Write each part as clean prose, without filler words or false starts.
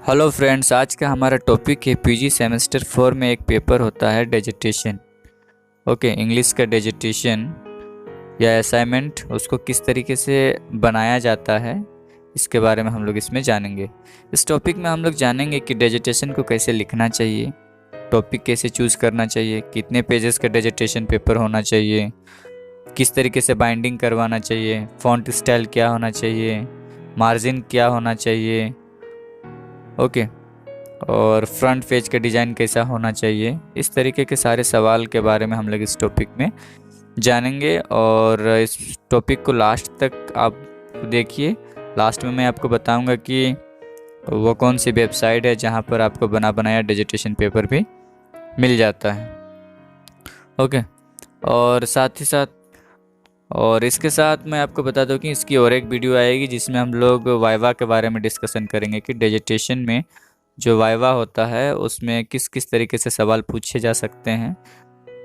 Hello friends, आज का हमारा टॉपिक है पीजी सेमेस्टर 4 में एक पेपर होता है डिजिटेशन। ओके, इंग्लिश का डिजिटेशन या असाइनमेंट, उसको किस तरीके से बनाया जाता है इसके बारे में हम लोग इसमें जानेंगे। इस टॉपिक में हम लोग जानेंगे कि डिजिटेशन को कैसे लिखना चाहिए, टॉपिक कैसे चूज़ करना चाहिए, कितने पेजेस का डिजिटेशन पेपर होना चाहिए, किस तरीके से बाइंडिंग करवाना चाहिए, फॉन्ट स्टाइल क्या होना चाहिए, मार्जिन क्या होना चाहिए, ओके, और फ्रंट पेज का डिज़ाइन कैसा होना चाहिए। इस तरीके के सारे सवाल के बारे में हम लोग इस टॉपिक में जानेंगे और इस टॉपिक को लास्ट तक आप देखिए। लास्ट में मैं आपको बताऊंगा कि वो कौन सी वेबसाइट है जहां पर आपको बना बनाया डिजिटेशन पेपर भी मिल जाता है। ओके, और साथ ही साथ और इसके साथ मैं आपको बता दूं कि इसकी और एक वीडियो आएगी जिसमें हम लोग वाइवा के बारे में डिस्कशन करेंगे कि डिजिटेशन में जो वाइवा होता है उसमें किस किस तरीके से सवाल पूछे जा सकते हैं।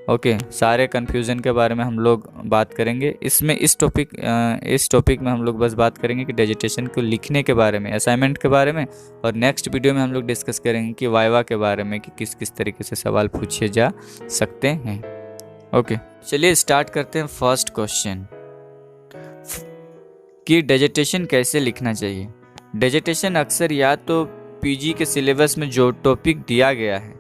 ओके, सारे कन्फ्यूज़न के बारे में हम लोग बात करेंगे। इसमें इस टॉपिक में हम लोग बस बात करेंगे कि डिजिटेशन को लिखने के बारे में, असाइनमेंट के बारे में, और नेक्स्ट वीडियो में हम लोग डिस्कस करेंगे कि वाइवा के बारे में कि किस किस तरीके से सवाल पूछे जा सकते हैं। ओके, चलिए स्टार्ट करते हैं। फर्स्ट क्वेश्चन कि डिजिटेशन कैसे लिखना चाहिए। डिजिटेशन अक्सर या तो पीजी के सिलेबस में जो टॉपिक दिया गया है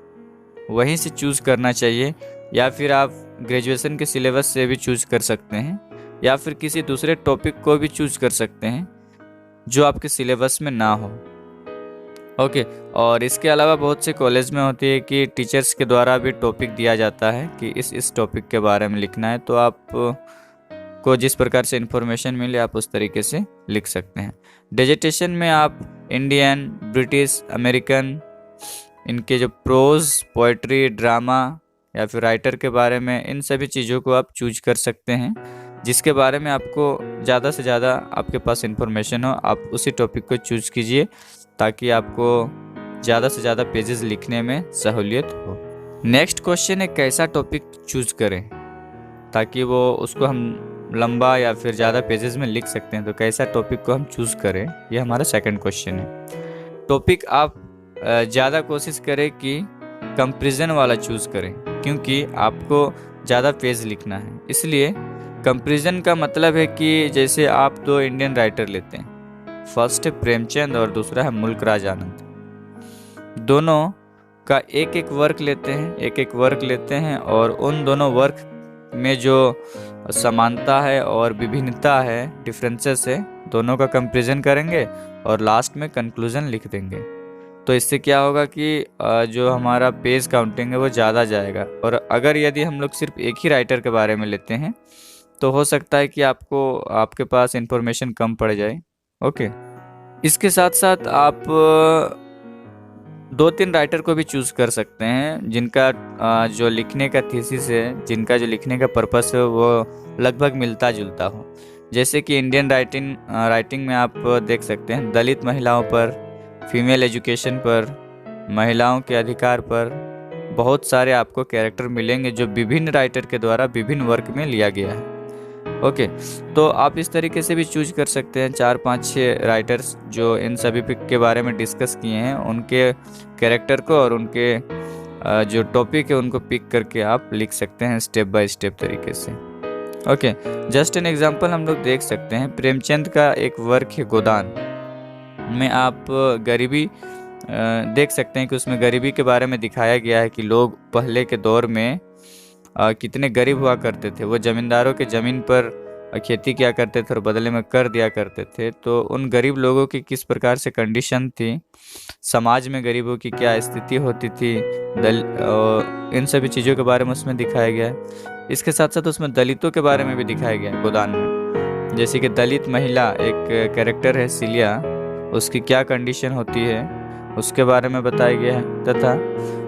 वहीं से चूज़ करना चाहिए, या फिर आप ग्रेजुएशन के सिलेबस से भी चूज़ कर सकते हैं, या फिर किसी दूसरे टॉपिक को भी चूज़ कर सकते हैं जो आपके सिलेबस में ना हो। ओके, और इसके अलावा बहुत से कॉलेज में होती है कि टीचर्स के द्वारा भी टॉपिक दिया जाता है कि इस टॉपिक के बारे में लिखना है, तो आप को जिस प्रकार से इन्फॉर्मेशन मिले आप उस तरीके से लिख सकते हैं। डिजिटेशन में आप इंडियन, ब्रिटिश, अमेरिकन, इनके जो प्रोज, पोइट्री, ड्रामा या फिर राइटर के बारे में, इन सभी चीज़ों को आप चूज कर सकते हैं जिसके बारे में आपको ज़्यादा से ज़्यादा आपके पास इन्फॉर्मेशन हो। आप उसी टॉपिक को चूज कीजिए ताकि आपको ज़्यादा से ज़्यादा पेजेस लिखने में सहूलियत हो। नेक्स्ट क्वेश्चन है कैसा टॉपिक चूज करें ताकि वो उसको हम लंबा या फिर ज़्यादा पेजेस में लिख सकते हैं। तो कैसा टॉपिक को हम चूज़ करें, ये हमारा सेकंड क्वेश्चन है। टॉपिक आप ज़्यादा कोशिश करें कि कंपैरिजन वाला चूज़ करें क्योंकि आपको ज़्यादा पेज लिखना है। इसलिए कंपैरिजन का मतलब है कि जैसे आप दो इंडियन राइटर लेते हैं, फर्स्ट है प्रेमचंद और दूसरा है मुल्कराज आनंद। दोनों का एक एक वर्क लेते हैं और उन दोनों वर्क में जो समानता है और विभिन्नता है, डिफरेंसेस है, दोनों का कंपैरिजन करेंगे और लास्ट में कंक्लूजन लिख देंगे। तो इससे क्या होगा कि जो हमारा पेज काउंटिंग है वो ज़्यादा जाएगा। और अगर यदि हम लोग सिर्फ एक ही राइटर के बारे में लेते हैं तो हो सकता है कि आपके पास इंफॉर्मेशन कम पड़ जाए। ओके, इसके साथ साथ आप 2-3 राइटर को भी चूज़ कर सकते हैं जिनका जो लिखने का थीसिस है, जिनका जो लिखने का पर्पस है वो लगभग मिलता जुलता हो। जैसे कि इंडियन राइटिंग में आप देख सकते हैं दलित महिलाओं पर, फीमेल एजुकेशन पर, महिलाओं के अधिकार पर बहुत सारे आपको कैरेक्टर मिलेंगे जो विभिन्न राइटर के द्वारा विभिन्न वर्क में लिया गया है। ओके, तो आप इस तरीके से भी चूज कर सकते हैं 4-5-6 राइटर्स जो इन सभी के बारे में डिस्कस किए हैं, उनके कैरेक्टर को और उनके जो टॉपिक है उनको पिक करके आप लिख सकते हैं स्टेप बाय स्टेप तरीके से। ओके, जस्ट एन एग्जांपल हम लोग देख सकते हैं। प्रेमचंद का एक वर्क है गोदान में आप गरीबी देख सकते हैं कि उसमें गरीबी के बारे में दिखाया गया है कि लोग पहले के दौर में कितने गरीब हुआ करते थे। वो जमींदारों के ज़मीन पर खेती किया करते थे और बदले में कर दिया करते थे। तो उन गरीब लोगों की किस प्रकार से कंडीशन थी, समाज में गरीबों की क्या स्थिति होती थी, इन सभी चीज़ों के बारे में उसमें दिखाया गया है। इसके साथ साथ उसमें दलितों के बारे में भी दिखाया गया है गोदान में। जैसे कि दलित महिला एक कैरेक्टर है सिलिया, उसकी क्या कंडीशन होती है उसके बारे में बताया गया है। तथा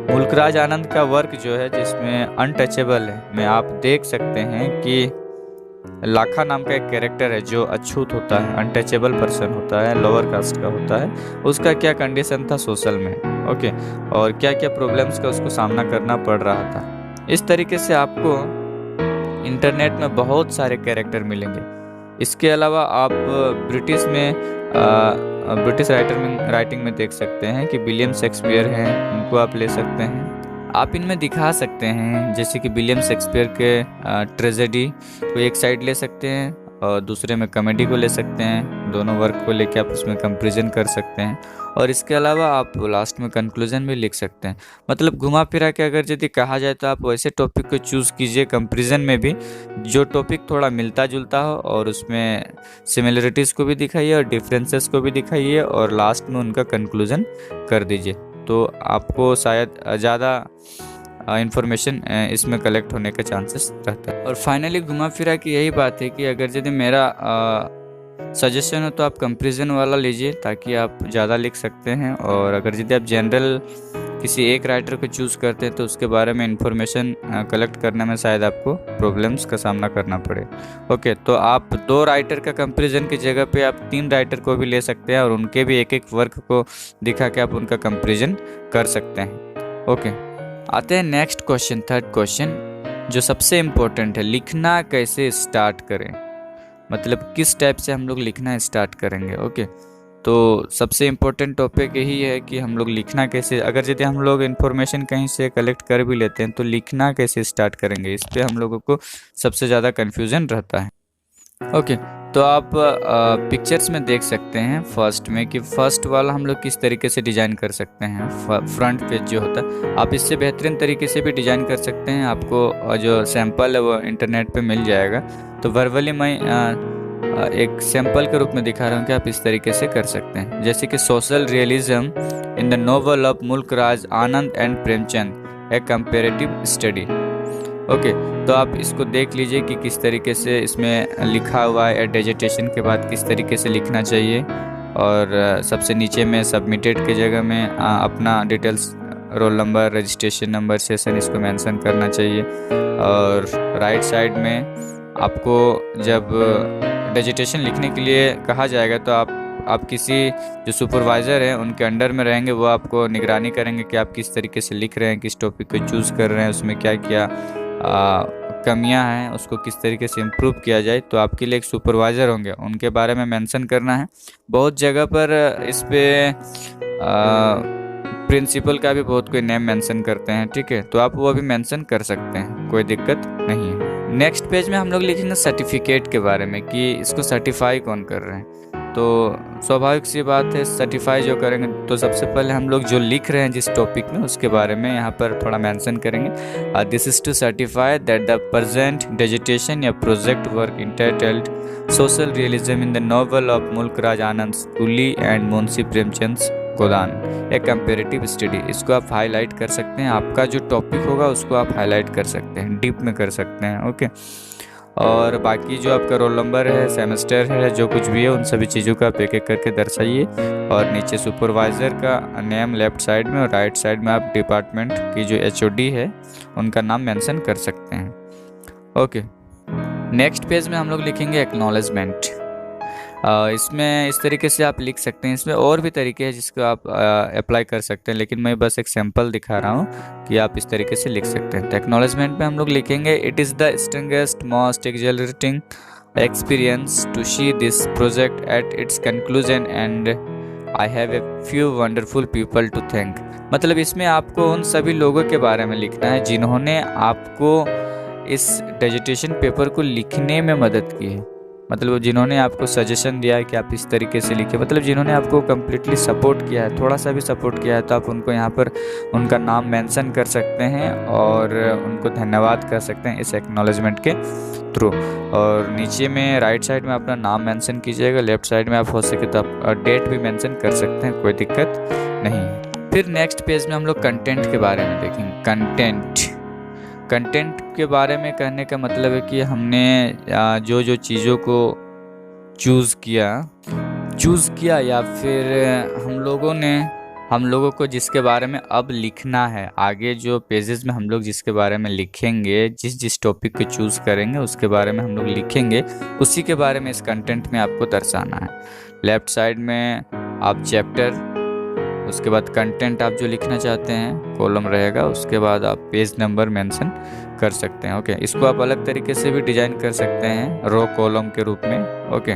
मुल्कराज आनंद का वर्क जो है जिसमें अनटचेबल है में आप देख सकते हैं कि लाखा नाम का एक कैरेक्टर है जो अछूत होता है, अनटचेबल पर्सन होता है, लोअर कास्ट का होता है, उसका क्या कंडीशन था सोशल में। ओके, और क्या क्या प्रॉब्लम्स का उसको सामना करना पड़ रहा था। इस तरीके से आपको इंटरनेट में बहुत सारे कैरेक्टर मिलेंगे। इसके अलावा आप ब्रिटिश में ब्रिटिश राइटिंग में देख सकते हैं कि विलियम शेक्सपियर हैं, उनको आप ले सकते हैं। आप इनमें दिखा सकते हैं जैसे कि विलियम शेक्सपियर के ट्रेजेडी को एक साइड ले सकते हैं और दूसरे में कॉमेडी को ले सकते हैं। दोनों वर्क को लेके आप उसमें कंपैरिजन कर सकते हैं और इसके अलावा आप लास्ट में कंक्लूजन भी लिख सकते हैं। मतलब घुमा फिरा के अगर यदि कहा जाए तो आप वैसे टॉपिक को चूज़ कीजिए कंपैरिजन में भी जो टॉपिक थोड़ा मिलता जुलता हो और उसमें सिमिलरिटीज़ को भी दिखाइए और डिफरेंसेस को भी दिखाइए और लास्ट में उनका कंक्लूजन कर दीजिए, तो आपको शायद ज़्यादा इंफॉर्मेशन इसमें कलेक्ट होने के चांसेस रहता है। और फाइनली घुमा फिरा की यही बात है कि अगर यदि मेरा सजेशन हो तो आप कंपैरिजन वाला लीजिए ताकि आप ज़्यादा लिख सकते हैं, और अगर यदि आप जनरल किसी एक राइटर को चूज़ करते हैं तो उसके बारे में इंफॉर्मेशन कलेक्ट करने में शायद आपको प्रॉब्लम्स का सामना करना पड़े। ओके, तो आप 2 राइटर का कंपैरिजन की जगह पे आप 3 राइटर को भी ले सकते हैं और उनके भी एक एक वर्क को दिखा के आप उनका कंपैरिजन कर सकते हैं। ओके, आते हैं नेक्स्ट क्वेश्चन, थर्ड क्वेश्चन जो सबसे इम्पोर्टेंट है, लिखना कैसे स्टार्ट करें, मतलब किस टाइप से हम लोग लिखना स्टार्ट करेंगे। ओके, तो सबसे इम्पोर्टेंट टॉपिक यही है कि हम लोग लिखना कैसे, अगर यदि हम लोग इन्फॉर्मेशन कहीं से कलेक्ट कर भी लेते हैं तो लिखना कैसे स्टार्ट करेंगे, इस पे हम लोगों को सबसे ज़्यादा कन्फ्यूज़न रहता है। ओके, तो आप पिक्चर्स में देख सकते हैं फर्स्ट में कि फर्स्ट वाला हम लोग किस तरीके से डिज़ाइन कर सकते हैं। फ्रंट पेज जो होता है आप इससे बेहतरीन तरीके से भी डिज़ाइन कर सकते हैं, आपको जो सैम्पल है वो इंटरनेट पे मिल जाएगा। तो वर्बली मैं एक सैम्पल के रूप में दिखा रहा हूँ कि आप इस तरीके से कर सकते हैं, जैसे कि social realism in the novel of Mulk Raj Anand and Premchand a comparative study. Okay, तो आप इसको देख लीजिए कि किस तरीके से इसमें लिखा हुआ है, डेजिटेशन के बाद किस तरीके से लिखना चाहिए, और सबसे नीचे में सबमिटेड की जगह में अपना details, roll number, registration number, session इसको मेंशन करना चाहिए। और राइट साइड में आपको जब डेजिटेशन लिखने के लिए कहा जाएगा तो आप किसी जो सुपरवाइज़र हैं उनके अंडर में रहेंगे, वो आपको निगरानी करेंगे कि आप किस तरीके से लिख रहे हैं, किस टॉपिक को चूज़ कर रहे हैं, उसमें क्या क्या कमियां हैं, उसको किस तरीके से इम्प्रूव किया जाए। तो आपके लिए एक सुपरवाइज़र होंगे, उनके बारे में मेंशन करना है। बहुत जगह पर इस पे प्रिंसिपल का भी बहुत कोई नेम मेंशन करते हैं, ठीक है, तो आप वो भी मेंशन कर सकते हैं, कोई दिक्कत नहीं है। नेक्स्ट पेज में हम लोग लिखेंगे सर्टिफिकेट के बारे में कि इसको सर्टिफाई कौन कर रहे हैं। तो स्वाभाविक सी बात है, सर्टिफाई जो करेंगे तो सबसे पहले हम लोग जो लिख रहे हैं जिस टॉपिक में उसके बारे में यहाँ पर थोड़ा मेंशन करेंगे। This is to certify that the present dissertation या project work entitled social realism in the novel of Mulk Raj Anand स्कूली and Munshi Premchand Godan a comparative study, इसको आप हाईलाइट कर सकते हैं। आपका जो टॉपिक होगा उसको आप हाईलाइट कर सकते हैं, डीप में कर सकते हैं। ओके, और बाकी जो आपका रोल नंबर है, सेमेस्टर है, जो कुछ भी है, उन सभी चीज़ों का आप एक एक करके दर्शाइए। और नीचे सुपरवाइज़र का नेम लेफ्ट साइड में और राइट साइड में आप डिपार्टमेंट की जो HOD है उनका नाम मेंशन कर सकते हैं। ओके, नेक्स्ट पेज में हम लोग लिखेंगे एक्नॉलेजमेंट। इसमें इस तरीके से आप लिख सकते हैं, इसमें और भी तरीके हैं जिसको आप अप्लाई कर सकते हैं, लेकिन मैं बस एक सैम्पल दिखा रहा हूँ कि आप इस तरीके से लिख सकते हैं। तो एक्नॉलेजमेंट में हम लोग लिखेंगे it is the strongest most accelerating experience to see this project at its conclusion and I have a few wonderful people to thank. मतलब इसमें आपको उन सभी लोगों के बारे में लिखना है जिन्होंने आपको इस डेजिटेशन पेपर को लिखने में मदद की है, मतलब जिन्होंने आपको सजेशन दिया है कि आप इस तरीके से लिखिए, मतलब जिन्होंने आपको कम्प्लीटली सपोर्ट किया है, थोड़ा सा भी सपोर्ट किया है, तो आप उनको यहाँ पर उनका नाम मेंशन कर सकते हैं और उनको धन्यवाद कर सकते हैं इस एक्नॉलेजमेंट के थ्रू। और नीचे में राइट साइड में अपना नाम मेंशन कीजिएगा, लेफ्ट साइड में आप हो सके तो आप डेट भी मेंशन कर सकते हैं, कोई दिक्कत नहीं। फिर नेक्स्ट पेज में हम लोग कंटेंट के बारे में देखेंगे। कंटेंट के बारे में कहने का मतलब है कि हमने जो जो चीज़ों को चूज़ किया या फिर हम लोगों को जिसके बारे में अब लिखना है, आगे जो पेजेस में हम लोग जिसके बारे में लिखेंगे, जिस टॉपिक को चूज़ करेंगे उसके बारे में हम लोग लिखेंगे, उसी के बारे में इस कंटेंट में आपको दर्शाना है। लेफ्ट साइड में आप चैप्टर, उसके बाद कंटेंट आप जो लिखना चाहते हैं कॉलम रहेगा, उसके बाद आप पेज नंबर मेंशन कर सकते हैं। ओके, इसको आप अलग तरीके से भी डिजाइन कर सकते हैं रो कॉलम के रूप में। ओके,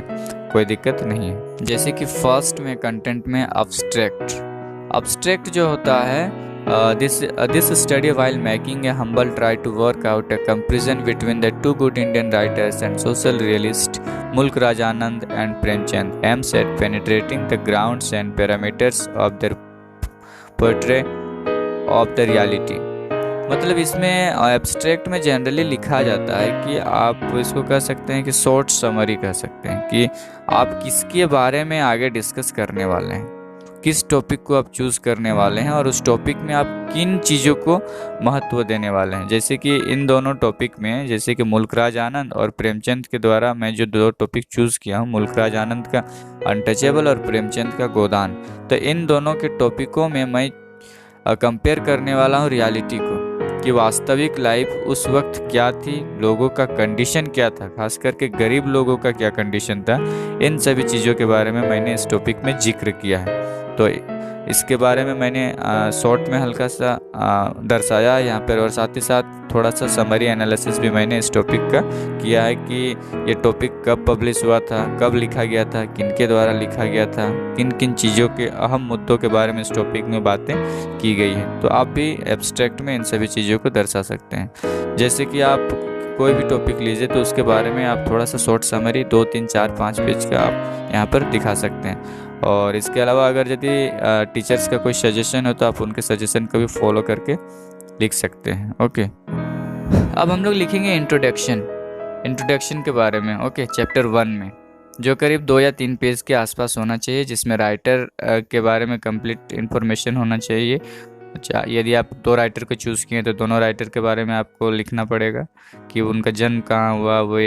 कोई दिक्कत नहीं है। जैसे कि फर्स्ट में कंटेंट में अब्स्ट्रैक्ट जो होता है, this study while making a humble try to work out a comparison between the two good Indian writers and social realists Mulk Raj Anand and Premchand aims at penetrating the grounds and parameters of their portray of the reality। मतलब इसमें abstract में generally लिखा जाता है कि आप इसको कह सकते हैं कि शॉर्ट समरी कह सकते हैं कि आप किसके बारे में आगे डिस्कस करने वाले हैं, किस टॉपिक को आप चूज़ करने वाले हैं और उस टॉपिक में आप किन चीज़ों को महत्व देने वाले हैं। जैसे कि इन दोनों टॉपिक में, जैसे कि मुल्क राज आनंद और प्रेमचंद के द्वारा मैं जो दो टॉपिक चूज़ किया हूँ, मुल्क राज आनंद का अनटचेबल और प्रेमचंद का गोदान, तो इन दोनों के टॉपिकों में मैं कंपेयर करने वाला हूँ रियलिटी को, कि वास्तविक लाइफ उस वक्त क्या थी, लोगों का कंडीशन क्या था, खास करके गरीब लोगों का क्या कंडीशन था। इन सभी चीज़ों के बारे में मैंने इस टॉपिक में जिक्र किया है। तो इसके बारे में मैंने शॉर्ट में हल्का सा दर्शाया है यहाँ पर, और साथ ही साथ थोड़ा सा समरी एनालिसिस भी मैंने इस टॉपिक का किया है कि ये टॉपिक कब पब्लिश हुआ था, कब लिखा गया था, किन के द्वारा लिखा गया था, किन किन चीज़ों के अहम मुद्दों के बारे में इस टॉपिक में बातें की गई हैं। तो आप भी एब्स्ट्रैक्ट में इन सभी चीज़ों को दर्शा सकते हैं। जैसे कि आप कोई भी टॉपिक लीजिए तो उसके बारे में आप थोड़ा सा शॉर्ट समरी 2, 3, 4, 5 पेज का आप यहाँ पर दिखा सकते हैं। और इसके अलावा अगर यदि टीचर्स का कोई सजेशन हो तो आप उनके सजेशन को भी फॉलो करके लिख सकते हैं। ओके, अब हम लोग लिखेंगे इंट्रोडक्शन के बारे में। ओके, चैप्टर 1 में, जो करीब 2 या 3 पेज के आसपास होना चाहिए, जिसमें राइटर के बारे में कंप्लीट इन्फॉर्मेशन होना चाहिए। अच्छा, यदि आप 2 राइटर को चूज़ किए तो दोनों राइटर के बारे में आपको लिखना पड़ेगा कि उनका जन्म कहाँ हुआ, वो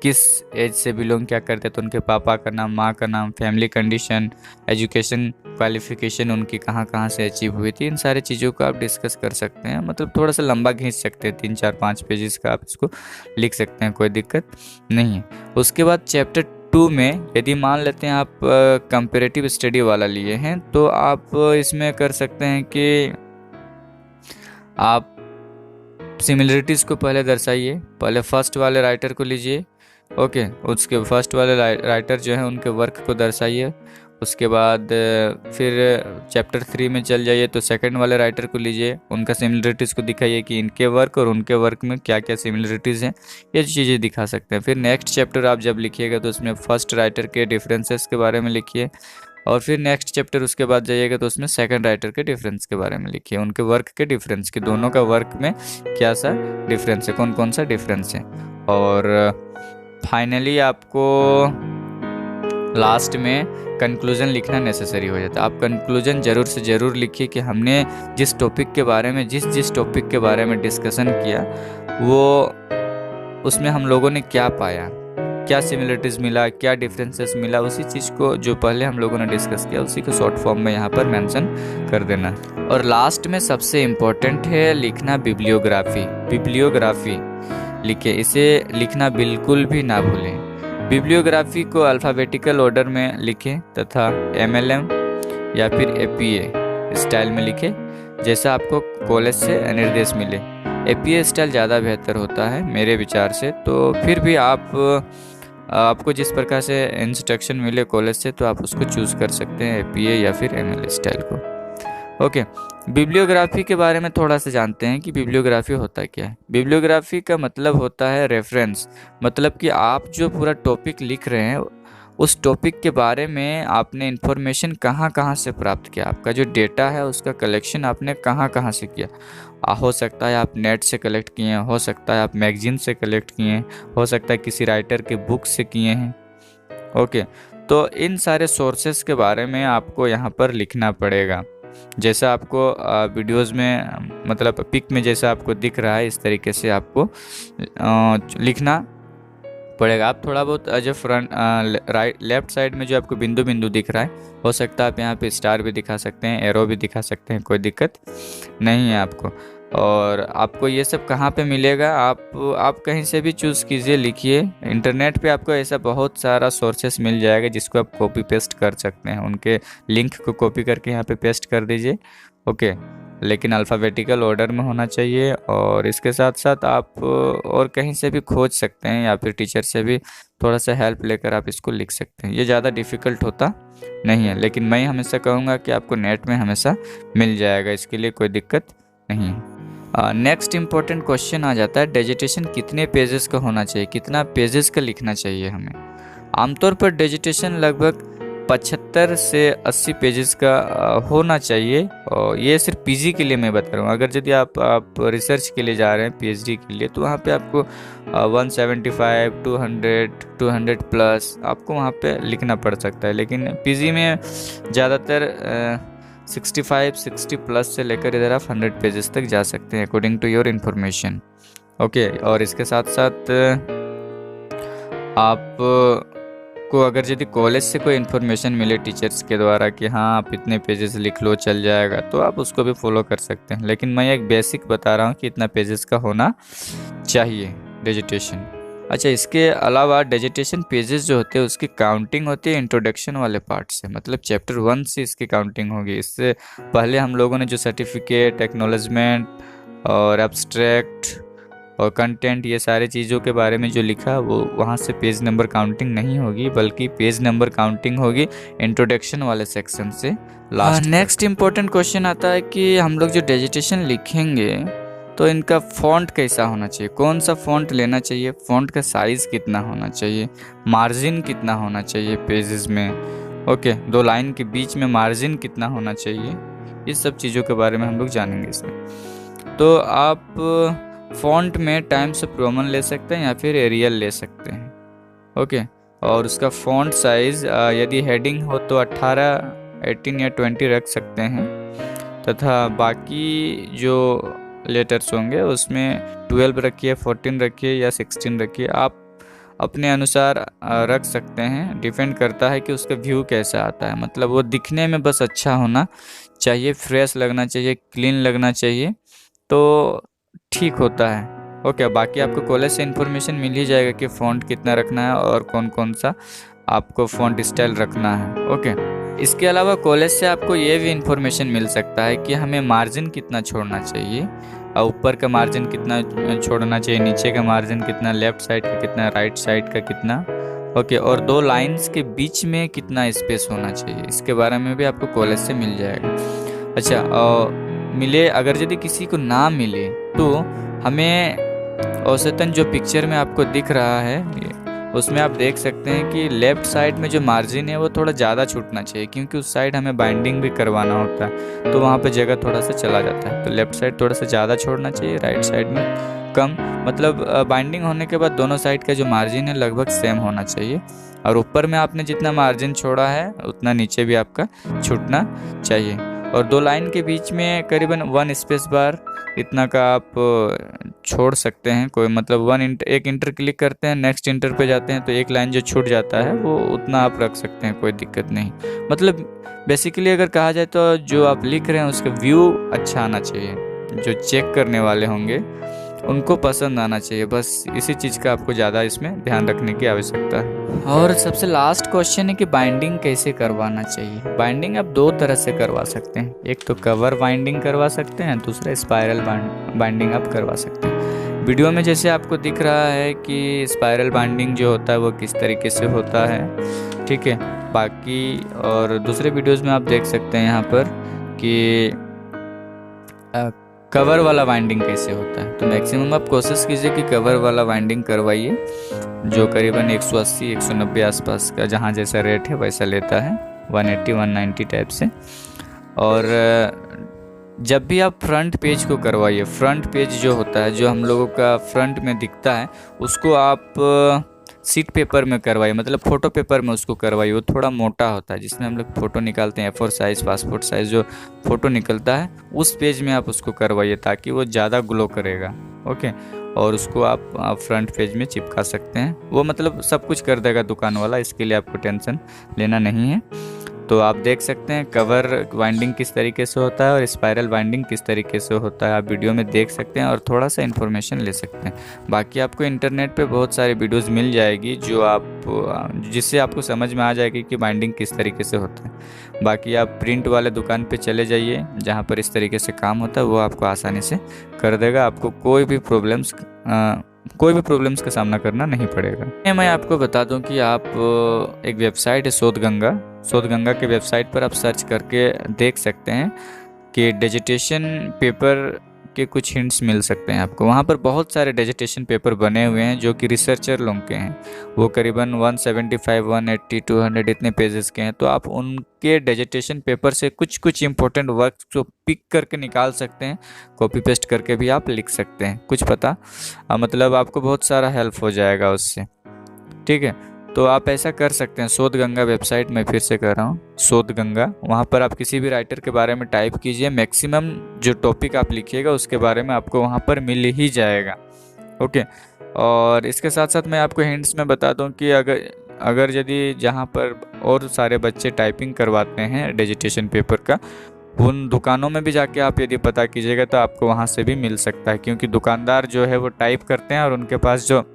किस एज से बिलोंग क्या करते, तो उनके पापा का नाम, माँ का नाम, फैमिली कंडीशन, एजुकेशन क्वालिफिकेशन उनकी कहाँ कहाँ से अचीव हुई थी। इन सारी चीज़ों को आप डिस्कस कर सकते हैं। मतलब थोड़ा सा लंबा खींच सकते हैं, 3, 4, 5 पेजेस का आप इसको लिख सकते हैं, कोई दिक्कत नहीं है। उसके बाद चैप्टर 2 में यदि मान लेते हैं आप कंपेरेटिव स्टडी वाला लिए हैं, तो आप इसमें कर सकते हैं कि आप सिमिलरिटीज़ को पहले दर्शाइए। पहले फर्स्ट वाले राइटर को लीजिए, ओके, उसके फर्स्ट वाले राइटर जो है उनके वर्क को दर्शाइए। उसके बाद फिर चैप्टर 3 में चल जाइए तो सेकंड वाले राइटर को लीजिए, उनका सिमिलरिटीज़ को दिखाइए कि इनके वर्क और उनके वर्क में क्या क्या सिमिलरिटीज़ हैं, ये चीज़ें दिखा सकते हैं। फिर नेक्स्ट चैप्टर आप जब लिखिएगा तो उसमें फर्स्ट राइटर के डिफरेंसेस के बारे में लिखिए, और फिर नेक्स्ट चैप्टर उसके बाद जाइएगा तो उसमें सेकंड राइटर के डिफरेंस के बारे में लिखिए, उनके वर्क के डिफरेंस, कि दोनों का वर्क में क्या सा डिफरेंस है, कौन कौन सा डिफरेंस है। और फाइनली आपको लास्ट में कंक्लूजन लिखना नेसेसरी हो जाता है। आप कंक्लूजन ज़रूर से ज़रूर लिखिए कि हमने जिस टॉपिक के बारे में जिस टॉपिक के बारे में डिस्कशन किया, वो उसमें हम लोगों ने क्या पाया, क्या सिमिलरिटीज़ मिला, क्या डिफरेंसेस मिला, उसी चीज़ को जो पहले हम लोगों ने डिस्कस किया उसी को शॉर्ट फॉर्म में यहाँ पर मेंशन कर देना। और लास्ट में सबसे इम्पोर्टेंट है लिखना बिब्लियोग्राफी लिखिए। इसे लिखना बिल्कुल भी ना भूलें। बिब्लियोग्राफी को अल्फ़ाबेटिकल ऑर्डर में लिखें तथा MLM या फिर APA स्टाइल में लिखें, जैसा आपको कॉलेज से निर्देश मिले। APA स्टाइल ज़्यादा बेहतर होता है मेरे विचार से, तो फिर भी आपको जिस प्रकार से इंस्ट्रक्शन मिले कॉलेज से तो आप उसको चूज़ कर सकते हैं, APA या फिर ML स्टाइल को। ओके, बिब्लियोग्राफी के बारे में थोड़ा सा जानते हैं कि बिब्लियोग्राफी होता क्या है। बिब्लियोग्राफी का मतलब होता है रेफरेंस, मतलब कि आप जो पूरा टॉपिक लिख रहे हैं उस टॉपिक के बारे में आपने इन्फॉर्मेशन कहाँ कहाँ से प्राप्त किया, आपका जो डेटा है उसका कलेक्शन आपने कहाँ कहाँ से किया। हो सकता है आप नेट से कलेक्ट किए हैं, हो सकता है आप मैगजीन से कलेक्ट किए हैं, हो सकता है किसी राइटर के बुक से किए हैं। ओके, तो इन सारे सोर्सेस के बारे में आपको यहाँ पर लिखना पड़ेगा। जैसा आपको वीडियोस में मतलब पिक में जैसा आपको दिख रहा है इस तरीके से आपको लिखना पड़ेगा। आप थोड़ा बहुत जो फ्रंट लेफ्ट साइड में जो आपको बिंदु बिंदु दिख रहा है, हो सकता है आप यहाँ पे स्टार भी दिखा सकते हैं, एरो भी दिखा सकते हैं, कोई दिक्कत नहीं है आपको। और आपको ये सब कहाँ पे मिलेगा, आप कहीं से भी चूज़ कीजिए, लिखिए। इंटरनेट पे आपको ऐसा बहुत सारा सोर्सेस मिल जाएगा जिसको आप कॉपी पेस्ट कर सकते हैं। उनके लिंक को कॉपी करके यहाँ पे पेस्ट कर दीजिए। ओके, लेकिन अल्फ़ाबेटिकल ऑर्डर में होना चाहिए। और इसके साथ साथ आप और कहीं से भी खोज सकते हैं या फिर टीचर से भी थोड़ा सा हेल्प लेकर आप इसको लिख सकते हैं। ये ज़्यादा डिफ़िकल्ट होता नहीं है, लेकिन मैं हमेशा कहूँगा कि आपको नेट में हमेशा मिल जाएगा, इसके लिए कोई दिक्कत नहीं है। नेक्स्ट इम्पोर्टेंट क्वेश्चन आ जाता है, डिजिटेशन कितने पेजेस का होना चाहिए, कितना पेजेस का लिखना चाहिए हमें। आमतौर पर डिजिटेशन लगभग 75 से 80 पेजेस का होना चाहिए। और ये सिर्फ पीजी के लिए मैं बता रहा हूँ। अगर यदि आप रिसर्च के लिए जा रहे हैं पीएचडी के लिए, तो वहाँ पे आपको 175, 200 प्लस आपको वहाँ पे लिखना पड़ सकता है। लेकिन पीजी में ज़्यादातर 60 प्लस से लेकर इधर आप 100 पेजेस तक जा सकते हैं according to your information. Okay, और इसके साथ साथ आप को अगर यदि कॉलेज से कोई इन्फॉर्मेशन मिले टीचर्स के द्वारा कि हाँ आप इतने पेजेस लिख लो चल जाएगा, तो आप उसको भी फॉलो कर सकते हैं। लेकिन मैं एक बेसिक बता रहा हूँ कि इतना पेजेस का होना चाहिए डिजिटेशन। अच्छा, इसके अलावा डिजिटेशन पेजेस जो होते हैं उसकी काउंटिंग होती है इंट्रोडक्शन वाले पार्ट से, मतलब चैप्टर 1 से इसकी काउंटिंग होगी। इससे पहले हम लोगों ने जो सर्टिफिकेट, एक्नॉलेजमेंट और एब्स्ट्रैक्ट और कंटेंट, ये सारे चीज़ों के बारे में जो लिखा वो वहाँ से पेज नंबर काउंटिंग नहीं होगी, बल्कि पेज नंबर काउंटिंग होगी इंट्रोडक्शन वाले सेक्शन से लास्ट। नेक्स्ट इम्पोर्टेंट क्वेश्चन आता है कि हम लोग जो डिजिटेशन लिखेंगे तो इनका फ़ॉन्ट कैसा होना चाहिए, कौन सा फ़ॉन्ट लेना चाहिए, फ़ॉन्ट का साइज़ कितना होना चाहिए, मार्जिन कितना होना चाहिए पेजेस में। ओके, 2 लाइन के बीच में मार्जिन कितना होना चाहिए, इस सब चीज़ों के बारे में हम लोग जानेंगे इसमें। तो आप फ़ॉन्ट में टाइम्स ऑफ रोमन ले सकते हैं या फिर एरियल ले सकते हैं। ओके, और उसका फ़ॉन्ट साइज़ यदि हेडिंग हो तो 18, 18 या 20 रख सकते हैं, तथा बाकी जो लेटर्स होंगे उसमें 12 रखिए, 14 रखिए या 16 रखिए, आप अपने अनुसार रख सकते हैं। डिपेंड करता है कि उसका व्यू कैसा आता है, मतलब वो दिखने में बस अच्छा होना चाहिए, फ्रेश लगना चाहिए, क्लीन लगना चाहिए, तो ठीक होता है। ओके, बाकी आपको कॉलेज से इन्फॉर्मेशन मिल ही जाएगा कि फ़ॉन्ट कितना रखना है और कौन कौन सा आपको फ़ॉन्ट स्टाइल रखना है। ओके, इसके अलावा कॉलेज से आपको ये भी इन्फॉर्मेशन मिल सकता है कि हमें मार्जिन कितना छोड़ना चाहिए, और ऊपर का मार्जिन कितना छोड़ना चाहिए, नीचे का मार्जिन कितना, लेफ़्ट साइड का कितना, राइट साइड का कितना। ओके, और 2 लाइन्स के बीच में कितना स्पेस होना चाहिए, इसके बारे में भी आपको कॉलेज से मिल जाएगा। अच्छा, मिले अगर यदि किसी को ना मिले तो हमें औसतन जो पिक्चर में आपको दिख रहा है उसमें आप देख सकते हैं कि लेफ़्ट साइड में जो मार्जिन है वो थोड़ा ज़्यादा छूटना चाहिए, क्योंकि उस साइड हमें बाइंडिंग भी करवाना होता है, तो वहाँ पे जगह थोड़ा सा चला जाता है। तो लेफ़्ट साइड थोड़ा सा ज़्यादा छोड़ना चाहिए, राइट साइड में कम। मतलब बाइंडिंग होने के बाद दोनों साइड का जो मार्जिन है लगभग सेम होना चाहिए, और ऊपर में आपने जितना मार्जिन छोड़ा है उतना नीचे भी आपका छूटना चाहिए। और 2 लाइन के बीच में करीबन 1 स्पेस बार इतना का आप छोड़ सकते हैं। कोई मतलब एक इंटर क्लिक करते हैं, नेक्स्ट इंटर पे जाते हैं तो एक लाइन जो छूट जाता है वो उतना आप रख सकते हैं, कोई दिक्कत नहीं। मतलब बेसिकली अगर कहा जाए तो जो आप लिख रहे हैं उसका व्यू अच्छा आना चाहिए, जो चेक करने वाले होंगे उनको पसंद आना चाहिए, बस इसी चीज़ का आपको ज़्यादा इसमें ध्यान रखने की आवश्यकता है। और सबसे लास्ट क्वेश्चन है कि बाइंडिंग कैसे करवाना चाहिए। बाइंडिंग आप 2 तरह से करवा सकते हैं, एक तो कवर बाइंडिंग करवा सकते हैं, दूसरा स्पाइरल बाइंडिंग आप करवा सकते हैं। वीडियो में जैसे आपको दिख रहा है कि स्पाइरल बाइंडिंग जो होता है वो किस तरीके से होता है, ठीक है। बाकी और दूसरे वीडियोज़ में आप देख सकते हैं यहाँ पर कि कवर वाला वाइंडिंग कैसे होता है। तो मैक्सिमम आप कोशिश कीजिए कि कवर वाला वाइंडिंग करवाइए, जो करीबन 180 190 आसपास का, जहाँ जैसा रेट है वैसा लेता है, 180 190 टाइप से। और जब भी आप फ्रंट पेज को करवाइए, फ्रंट पेज जो होता है, जो हम लोगों का फ्रंट में दिखता है, उसको आप सीट पेपर में करवाइए, मतलब फ़ोटो पेपर में उसको करवाइए। वो थोड़ा मोटा होता है, जिसमें हम लोग फ़ोटो निकालते हैं, A4 साइज़, पासपोर्ट साइज़ जो फ़ोटो निकलता है, उस पेज में आप उसको करवाइए ताकि वो ज़्यादा ग्लो करेगा। ओके, और उसको आप फ्रंट पेज में चिपका सकते हैं। वो मतलब सब कुछ कर देगा दुकान वाला, इसके लिए आपको टेंशन लेना नहीं है। तो आप देख सकते हैं कवर वाइंडिंग किस तरीके से होता है और स्पाइरल वाइंडिंग किस तरीके से होता है। आप वीडियो में देख सकते हैं और थोड़ा सा इन्फॉर्मेशन ले सकते हैं। बाकी आपको इंटरनेट पे बहुत सारी वीडियोस मिल जाएगी जो जिससे आपको समझ में आ जाएगी कि बाइंडिंग किस तरीके से होता है। बाकी आप प्रिंट वाले दुकान पे चले जाइए जहाँ पर इस तरीके से काम होता है, वो आपको आसानी से कर देगा। आपको कोई भी प्रॉब्लम्स का सामना करना नहीं पड़ेगा। मैं आपको बता दूं कि आप एक वेबसाइट है शोधगंगा के वेबसाइट पर आप सर्च करके देख सकते हैं कि डिजिटेशन पेपर के कुछ हिंट्स मिल सकते हैं आपको। वहाँ पर बहुत सारे डिजिटेशन पेपर बने हुए हैं जो कि रिसर्चर लोग के हैं। वो करीबन 175, 180, 200 इतने पेजेस के हैं। तो आप उनके डिजिटेशन पेपर से कुछ इंपॉर्टेंट वर्क को पिक करके निकाल सकते हैं, कॉपी पेस्ट करके भी आप लिख सकते हैं। कुछ पता मतलब आपको बहुत सारा हेल्प हो जाएगा उससे। ठीक है, तो आप ऐसा कर सकते हैं। शोधगंगा वेबसाइट में फिर से कर रहा हूँ, शोधगंगा। वहाँ पर आप किसी भी राइटर के बारे में टाइप कीजिए, मैक्सिमम जो टॉपिक आप लिखिएगा उसके बारे में आपको वहाँ पर मिल ही जाएगा। ओके, और इसके साथ साथ मैं आपको हिंट्स में बता दूँ कि अगर यदि जहाँ पर और सारे बच्चे टाइपिंग करवाते हैं डिजिटेशन पेपर का, उन दुकानों में भी जाके आप यदि पता कीजिएगा तो आपको वहाँ से भी मिल सकता है। क्योंकि दुकानदार जो है वो टाइप करते हैं और उनके पास जो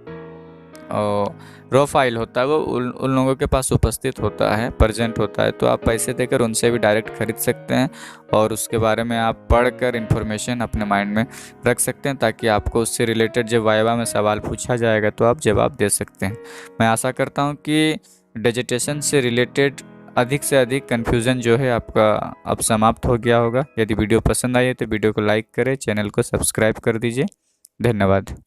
रॉ फाइल होता है वो उन लोगों के पास उपस्थित होता है, प्रेजेंट होता है। तो आप पैसे देकर उनसे भी डायरेक्ट खरीद सकते हैं और उसके बारे में आप पढ़कर इन्फॉर्मेशन अपने माइंड में रख सकते हैं, ताकि आपको उससे रिलेटेड जब वाइवा में सवाल पूछा जाएगा तो आप जवाब दे सकते हैं। मैं आशा करता हूँ कि डिजिटेशन से रिलेटेड अधिक से अधिक कन्फ्यूज़न जो है आपका अब समाप्त हो गया होगा। यदि वीडियो पसंद आई है तो वीडियो को लाइक करें, चैनल को सब्सक्राइब कर दीजिए। धन्यवाद।